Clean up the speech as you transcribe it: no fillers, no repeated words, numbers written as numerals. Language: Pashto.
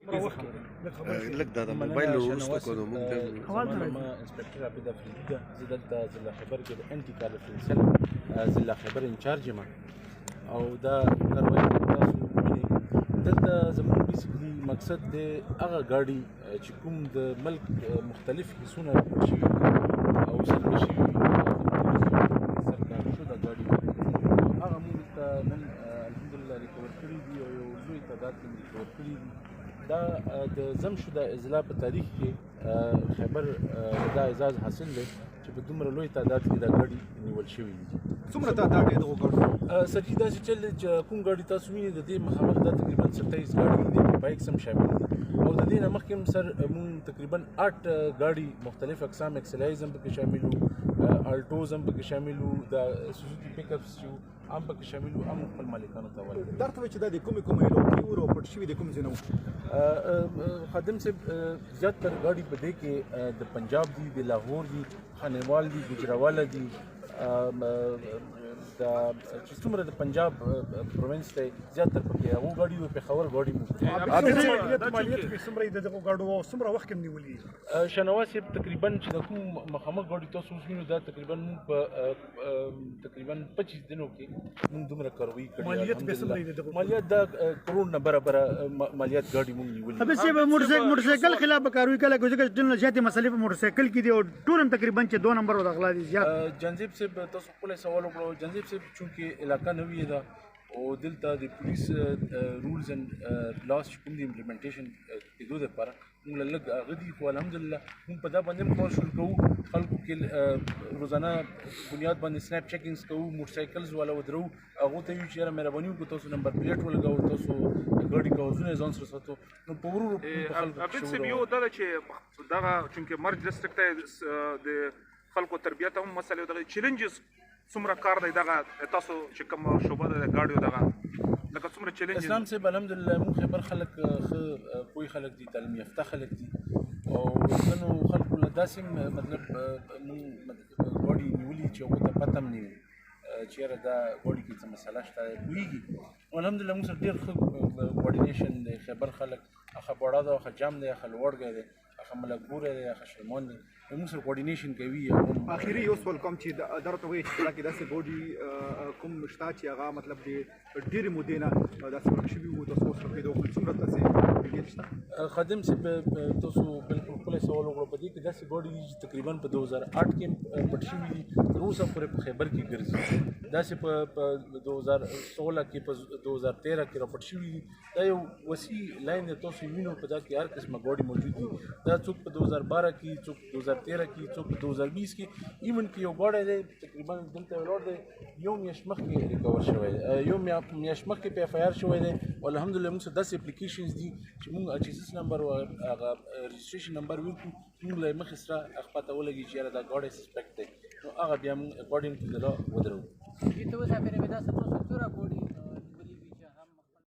لك دا موبایل وروسته کړو موږ د انسپکټر عبد افریدي ده زه دلته ضلع خیبر کې د انټي کارفرنسل ضلع خیبر انچارج یم او دا کاروایي تاسو وینئ دلته زموږ بیسیکلي مقصد دی هغه ګاډي چې کوم د ملک مختلف حصونه شوي او سلبه شوي سرکارشده ګاډي هغه موږ ته نن الحمدلله ریکور کړي دي او یو لوی تعداد کې ریکور کړي دي دا د ضم شده اضلاع په تاریخ کې خیبر دا اعزاز حاصل دی چې په دومره لوی تعداد کې دا ګاډي نیول شوي دي. څومره تعداد دی دغو ګاډو؟ سر جي داسې چل دی چې کوم ګاډي تاسو وینئ د دې مخامخ دا تقریبا 27 ګاډي دي بایکس هم شامل دي او د دې نه مخکې هم سر مونږ تقریبا 8 ګاډي مختلف اقسام اکسلایز هم پکې شامل وو الټوز هم پکې شامل وو دا سوزوکي پیک اپس چې هم پکې شامل وو هم خپل مالکانو ته ورکړل. درته وایي چې دا د کومې علاقې ور او پټ شوي د کوم ځای نه وو؟ خادم صاحب زیاتره ګاډي په دې کې د پنجاب دي د لاهور دي خانیوال دي ګوجراواله دي دا چې څومره د پنجاب پروینس دی زیاتره پکې هغو ګاډي وو پېښور ګاډي مو مالیت کې څومره د دغو ګاډو او څومره وخت کې نیولي؟ شنواز صاحب تقریبا چې د کوم مخامخ ګاډي تاسو اوس وینئ دا تقریبا مونږ په تقریبا 25 دنو کې مونږ دومره کاروایي کړې مالیت به څومره دی دغو؟ مالیت دا کروڑ نه برابره مالیت ګاډي مونږ نیولي. ابه صاحب موټرسایکل خلاف کاروي کله ګوزګه ډېر زیاتې مسلې په موټرسایکل کې دي او ټول هم تقریبا چې 2 نمبر ودغلا دي زیات. جنزیب صاحب تاسو خپل سوال وکړو جنزیب صاحب چونکې علاقه نوې ده او دلته د پولیس رولز اینڈ لاس چې کوم د امپلیمنټیشن کېدو دپاره موږ له لږ هغه دي خو الحمدلله موږ په دا باندې هم کار شروع کوو خلکو کې روزانه بنیاد باندې سنیپ چیکینګز کوو موټرسایکلز والا ودرو هغو ته ویو چې یاره مهرباني وکړو تاسو نمبر پلیټ ولګوو تاسو ګاډي کاغذونه یې ځان سره ساتو نو په ورو ورو په خلکو عبید صاحب یو دا ده چې دغه چونکې مرج ډسټرکټ ته د خلکو تربیت هم مسلې دغه چیلنجز څومره کار دی دغه تاسو چې کوم شعبه ده د ګاډیو دغه لکه څومره چیلنجز؟ اسلام صاحب الحمدلله موږ خیبر خلک ښه پوه خلک دي تعلیم یافته خلک دي او ځینو خلکو له داسې مطلب موږ ګاډي نیولي چې هغو ته پته هم نه وي چې یاره دا ګاډي کې څه مسله شته پوهېږي او الحمدلله موږ سره ډېر ښه کوارډینیشن دی خیبر خلک هغه بوړا ده هغه جام دی هغه لوړګی دی هغه ملکپوری دی هغه شلمان دی موږ سره کوارډینیشن کوي. اخري یو سوال کوم چې درته وایي چې کله کې داسې ګاډي کوم شته چې هغه مطلب د ډېرې مودې نه داسې ورک شوي وو تاسو سره پیدا کړل څومره داسې ډیټیل شته؟ خادم صاحب تاسو بالکل خپل سوال وکړو په دې کې داسې ګاډي دي چې تقریبا په 2008 کې پټ شوي دي تر اوسه پورې په خیبر کې ګرځي داسې په 2016 کې په 2013 کې راپټ شوي دي دا یو وسیع لاین دی تاسو وینو په دا کې هر قسمه ګاډي موجود دي دا څوک په 2012 کې څوک 2013 کې څوک 2020 کې ایون کې یو ګاډی دی تقریبا دلته ولاړ دی یو میاشت مخکې ریکور شوی دی یو میاشت مخکې په اف آی آر شوی دی او الحمدلله موږ سره داسې اپلیکیشنز دي چې موږ اچیسس نمبر او هغه رجسټریشن نمبر ورکړو موږ له مخې سره هغه پته ولګي چې یاره دا ګاډی سسپیکټ دی نو هغه بیا موږ اکارډینګ ټو د لا ودرو.